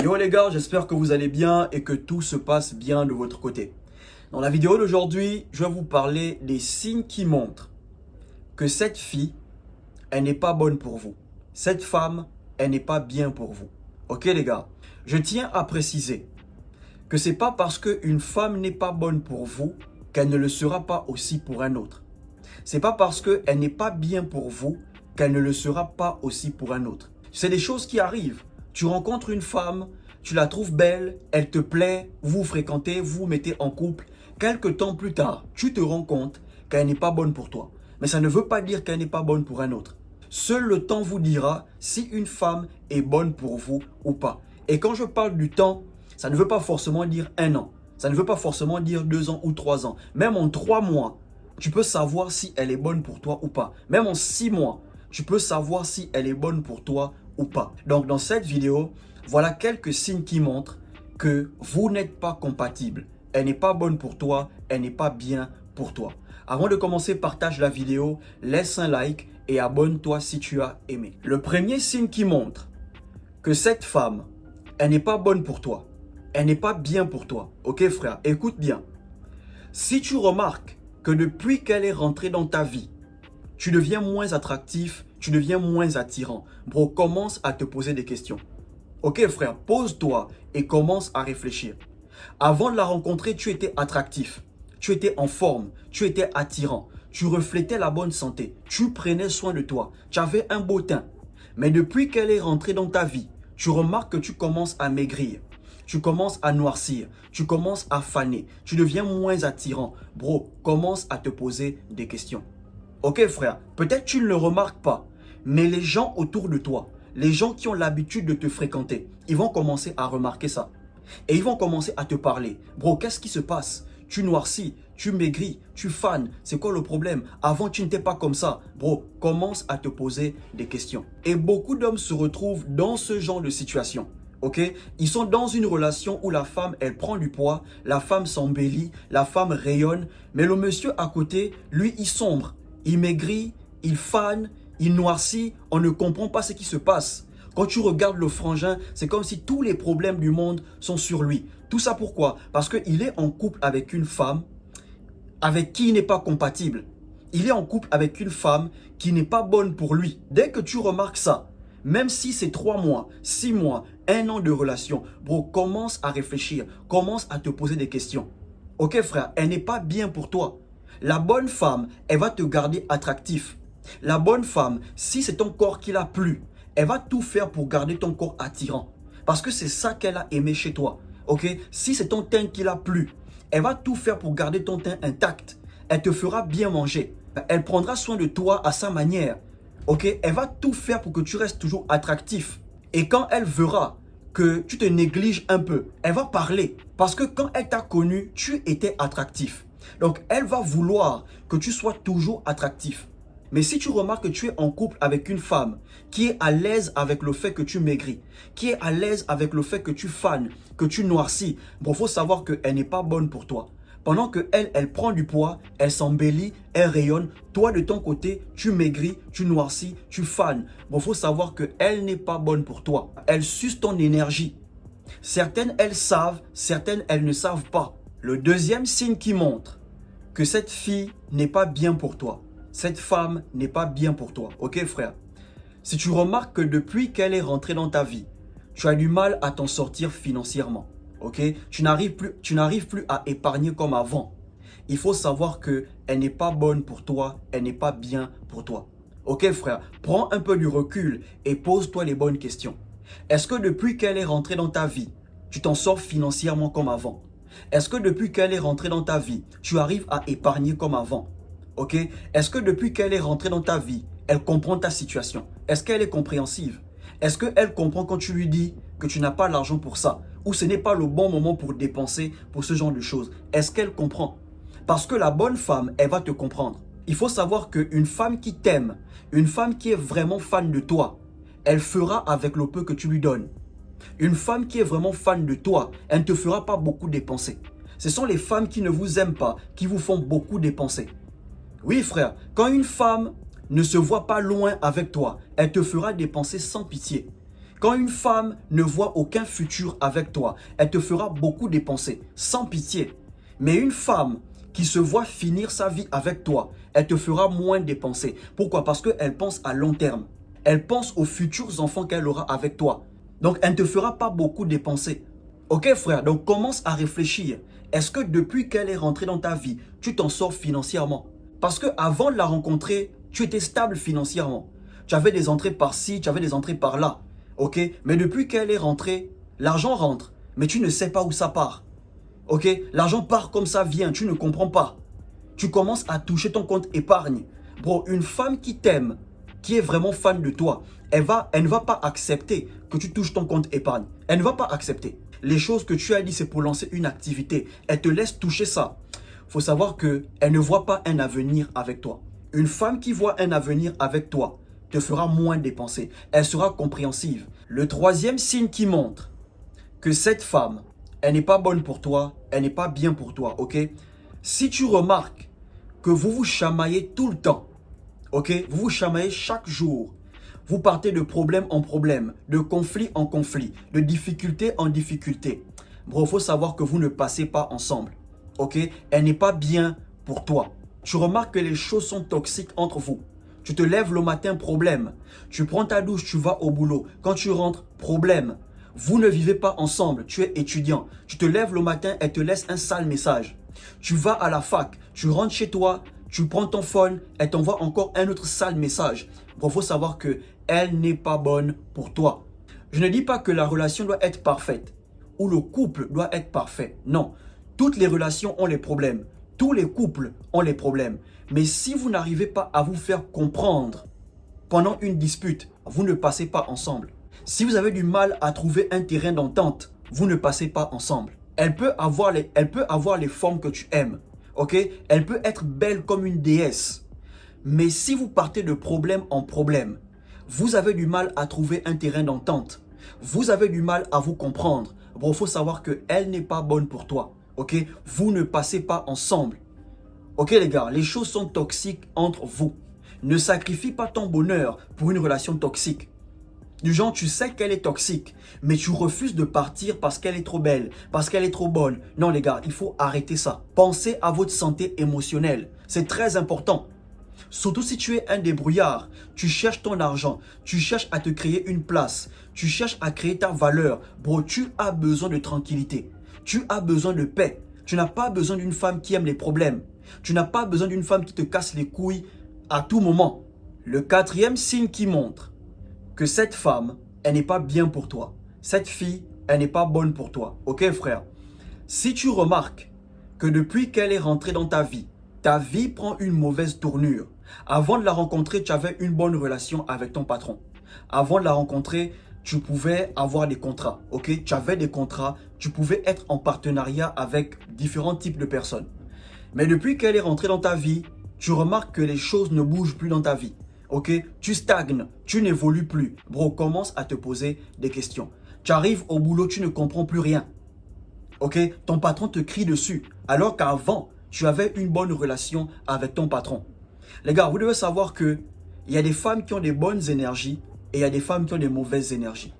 Yo les gars, j'espère que vous allez bien et que tout se passe bien de votre côté. Dans la vidéo d'aujourd'hui, je vais vous parler des signes qui montrent que cette fille, elle n'est pas bonne pour vous. Cette femme, elle n'est pas bien pour vous. Ok les gars, je tiens à préciser que c'est pas parce qu'une femme n'est pas bonne pour vous qu'elle ne le sera pas aussi pour un autre. C'est pas parce qu'elle n'est pas bien pour vous qu'elle ne le sera pas aussi pour un autre. C'est des choses qui arrivent. Tu rencontres une femme, tu la trouves belle, elle te plaît, vous vous fréquentez, vous vous mettez en couple. Quelques temps plus tard, tu te rends compte qu'elle n'est pas bonne pour toi. Mais ça ne veut pas dire qu'elle n'est pas bonne pour un autre. Seul le temps vous dira si une femme est bonne pour vous ou pas. Et quand je parle du temps, ça ne veut pas forcément dire 1 an. Ça ne veut pas forcément dire 2 ans ou 3 ans. Même en 3 mois, tu peux savoir si elle est bonne pour toi ou pas. Même en 6 mois, tu peux savoir si elle est bonne pour toi ou pas. Donc dans cette vidéo, voilà quelques signes qui montrent que vous n'êtes pas compatible. Elle n'est pas bonne pour toi, elle n'est pas bien pour toi. Avant de commencer, partage la vidéo, laisse un like et abonne-toi si tu as aimé. Le premier signe qui montre que cette femme, elle n'est pas bonne pour toi, elle n'est pas bien pour toi. Ok frère, écoute bien. Si tu remarques que depuis qu'elle est rentrée dans ta vie, tu deviens moins attractif, tu deviens moins attirant. Bro, commence à te poser des questions. Ok frère, pose-toi et commence à réfléchir. Avant de la rencontrer, tu étais attractif, tu étais en forme, tu étais attirant, tu reflétais la bonne santé, tu prenais soin de toi, tu avais un beau teint. Mais depuis qu'elle est rentrée dans ta vie, tu remarques que tu commences à maigrir. Tu commences à noircir, tu commences à faner, tu deviens moins attirant. Bro, commence à te poser des questions. Ok frère, peut-être tu ne le remarques pas, mais les gens autour de toi, les gens qui ont l'habitude de te fréquenter, ils vont commencer à remarquer ça. Et ils vont commencer à te parler. Bro, qu'est-ce qui se passe? Tu noircis, tu maigris, tu fanes. C'est quoi le problème? Avant, tu n'étais pas comme ça. Bro, commence à te poser des questions. Et beaucoup d'hommes se retrouvent dans ce genre de situation. Ok? Ils sont dans une relation où la femme, elle prend du poids, la femme s'embellit, la femme rayonne, mais le monsieur à côté, lui, il sombre. Il maigrit, il fane, il noircit, on ne comprend pas ce qui se passe. Quand tu regardes le frangin, c'est comme si tous les problèmes du monde sont sur lui. Tout ça pourquoi? Parce qu'il est en couple avec une femme avec qui il n'est pas compatible. Il est en couple avec une femme qui n'est pas bonne pour lui. Dès que tu remarques ça, même si c'est 3 mois, 6 mois, 1 an de relation, bro, commence à réfléchir, commence à te poser des questions. Ok frère, elle n'est pas bien pour toi. La bonne femme, elle va te garder attractif. La bonne femme, si c'est ton corps qui l'a plu, elle va tout faire pour garder ton corps attirant. Parce que c'est ça qu'elle a aimé chez toi. Ok? Si c'est ton teint qui l'a plu, elle va tout faire pour garder ton teint intact. Elle te fera bien manger. Elle prendra soin de toi à sa manière. Ok? Elle va tout faire pour que tu restes toujours attractif. Et quand elle verra que tu te négliges un peu, elle va parler. Parce que quand elle t'a connu, tu étais attractif. Donc, elle va vouloir que tu sois toujours attractif. Mais si tu remarques que tu es en couple avec une femme qui est à l'aise avec le fait que tu maigris, qui est à l'aise avec le fait que tu fanes, que tu noircis, bon, il faut savoir qu'elle n'est pas bonne pour toi. Pendant qu'elle, elle prend du poids, elle s'embellit, elle rayonne. Toi, de ton côté, tu maigris, tu noircis, tu fanes. Bon, il faut savoir qu'elle n'est pas bonne pour toi. Elle suce ton énergie. Certaines, elles savent, certaines, elles ne savent pas. Le deuxième signe qui montre que cette fille n'est pas bien pour toi, cette femme n'est pas bien pour toi. Ok frère? Si tu remarques que depuis qu'elle est rentrée dans ta vie, tu as du mal à t'en sortir financièrement. Ok? Tu n'arrives plus à épargner comme avant. Il faut savoir qu'elle n'est pas bonne pour toi, elle n'est pas bien pour toi. Ok frère? Prends un peu du recul et pose-toi les bonnes questions. Est-ce que depuis qu'elle est rentrée dans ta vie, tu t'en sors financièrement comme avant? Est-ce que depuis qu'elle est rentrée dans ta vie, tu arrives à épargner comme avant? Ok? Est-ce que depuis qu'elle est rentrée dans ta vie, elle comprend ta situation? Est-ce qu'elle est compréhensive? Est-ce qu'elle comprend quand tu lui dis que tu n'as pas l'argent pour ça? Ou ce n'est pas le bon moment pour dépenser pour ce genre de choses? Est-ce qu'elle comprend? Parce que la bonne femme, elle va te comprendre. Il faut savoir qu'une femme qui t'aime, une femme qui est vraiment fan de toi, elle fera avec le peu que tu lui donnes. Une femme qui est vraiment fan de toi, elle ne te fera pas beaucoup dépenser. Ce sont les femmes qui ne vous aiment pas, qui vous font beaucoup dépenser. Oui frère, quand une femme ne se voit pas loin avec toi, elle te fera dépenser sans pitié. Quand une femme ne voit aucun futur avec toi, elle te fera beaucoup dépenser, sans pitié. Mais une femme qui se voit finir sa vie avec toi, elle te fera moins dépenser. Pourquoi? Parce qu'elle pense à long terme. Elle pense aux futurs enfants qu'elle aura avec toi. Donc, elle ne te fera pas beaucoup dépenser. Ok frère, donc commence à réfléchir. Est-ce que depuis qu'elle est rentrée dans ta vie, tu t'en sors financièrement? Parce qu'avant de la rencontrer, tu étais stable financièrement. Tu avais des entrées par-ci, tu avais des entrées par-là. Ok? Mais depuis qu'elle est rentrée, l'argent rentre, mais tu ne sais pas où ça part. Ok? L'argent part comme ça vient, tu ne comprends pas. Tu commences à toucher ton compte épargne. Bro, une femme qui t'aime, qui est vraiment fan de toi, elle ne va pas accepter que tu touches ton compte épargne. Elle ne va pas accepter. Les choses que tu as dit, c'est pour lancer une activité. Elle te laisse toucher ça. Il faut savoir qu'elle ne voit pas un avenir avec toi. Une femme qui voit un avenir avec toi te fera moins dépenser. Elle sera compréhensive. Le troisième signe qui montre que cette femme, elle n'est pas bonne pour toi, elle n'est pas bien pour toi, ok? Si tu remarques que vous vous chamaillez tout le temps, ok? Vous vous chamaillez chaque jour, vous partez de problème en problème, de conflit en conflit, de difficulté en difficulté. Bro, il faut savoir que vous ne passez pas ensemble, ok? Elle n'est pas bien pour toi. Tu remarques que les choses sont toxiques entre vous. Tu te lèves le matin, problème. Tu prends ta douche, tu vas au boulot. Quand tu rentres, problème. Vous ne vivez pas ensemble, tu es étudiant. Tu te lèves le matin, elle te laisse un sale message. Tu vas à la fac, tu rentres chez toi, tu prends ton phone, elle t'envoie encore un autre sale message. Il faut savoir qu'elle n'est pas bonne pour toi. Je ne dis pas que la relation doit être parfaite ou le couple doit être parfait. Non, toutes les relations ont les problèmes. Tous les couples ont les problèmes. Mais si vous n'arrivez pas à vous faire comprendre pendant une dispute, vous ne passez pas ensemble. Si vous avez du mal à trouver un terrain d'entente, vous ne passez pas ensemble. Elle peut avoir les formes que tu aimes. Ok? Elle peut être belle comme une déesse. Mais si vous partez de problème en problème, vous avez du mal à trouver un terrain d'entente. Vous avez du mal à vous comprendre. Bon, il faut savoir qu'elle n'est pas bonne pour toi. Ok? Vous ne passez pas ensemble. Ok les gars, les choses sont toxiques entre vous. Ne sacrifie pas ton bonheur pour une relation toxique. Du genre, tu sais qu'elle est toxique, mais tu refuses de partir parce qu'elle est trop belle, parce qu'elle est trop bonne. Non les gars, il faut arrêter ça. Pensez à votre santé émotionnelle. C'est très important. Surtout si tu es un débrouillard, tu cherches ton argent, tu cherches à te créer une place, tu cherches à créer ta valeur. Bro, tu as besoin de tranquillité. Tu as besoin de paix. Tu n'as pas besoin d'une femme qui aime les problèmes. Tu n'as pas besoin d'une femme qui te casse les couilles à tout moment. Le quatrième signe qui montre que cette femme, elle n'est pas bien pour toi. Cette fille, elle n'est pas bonne pour toi. Ok frère? Si tu remarques que depuis qu'elle est rentrée dans ta vie prend une mauvaise tournure. Avant de la rencontrer, tu avais une bonne relation avec ton patron. Avant de la rencontrer, tu pouvais avoir des contrats. Ok? Tu avais des contrats, tu pouvais être en partenariat avec différents types de personnes. Mais depuis qu'elle est rentrée dans ta vie, tu remarques que les choses ne bougent plus dans ta vie. Ok? Tu stagnes, tu n'évolues plus. Bro, commence à te poser des questions. Tu arrives au boulot, tu ne comprends plus rien. Ok? Ton patron te crie dessus. Alors qu'avant, tu avais une bonne relation avec ton patron. Les gars, vous devez savoir qu'il y a des femmes qui ont des bonnes énergies et il y a des femmes qui ont des mauvaises énergies.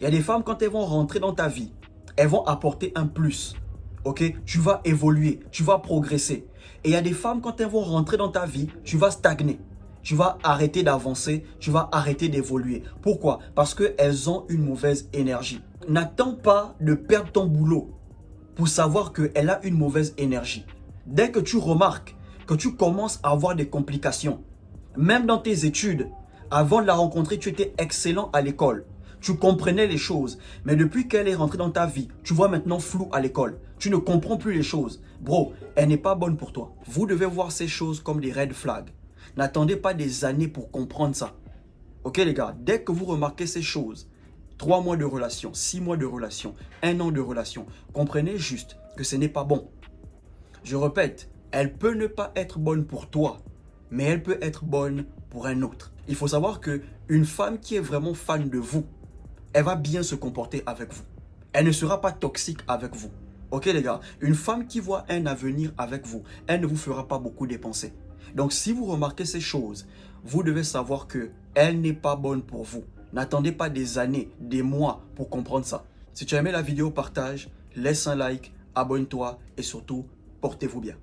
Il y a des femmes, quand elles vont rentrer dans ta vie, elles vont apporter un plus. Ok? Tu vas évoluer, tu vas progresser. Et il y a des femmes, quand elles vont rentrer dans ta vie, tu vas stagner. Tu vas arrêter d'avancer, tu vas arrêter d'évoluer. Pourquoi? Parce qu'elles ont une mauvaise énergie. N'attends pas de perdre ton boulot pour savoir qu'elle a une mauvaise énergie. Dès que tu remarques que tu commences à avoir des complications, même dans tes études, avant de la rencontrer, tu étais excellent à l'école. Tu comprenais les choses. Mais depuis qu'elle est rentrée dans ta vie, tu vois maintenant flou à l'école. Tu ne comprends plus les choses. Bro, elle n'est pas bonne pour toi. Vous devez voir ces choses comme des red flags. N'attendez pas des années pour comprendre ça. Ok les gars, dès que vous remarquez ces choses, 3 mois de relation, 6 mois de relation, 1 an de relation, comprenez juste que ce n'est pas bon. Je répète, elle peut ne pas être bonne pour toi, mais elle peut être bonne pour un autre. Il faut savoir qu'une femme qui est vraiment fan de vous, elle va bien se comporter avec vous. Elle ne sera pas toxique avec vous. Ok les gars, une femme qui voit un avenir avec vous, elle ne vous fera pas beaucoup dépenser. Donc si vous remarquez ces choses, vous devez savoir qu'elle n'est pas bonne pour vous. N'attendez pas des années, des mois pour comprendre ça. Si tu as aimé la vidéo, partage, laisse un like, abonne-toi et surtout, portez-vous bien.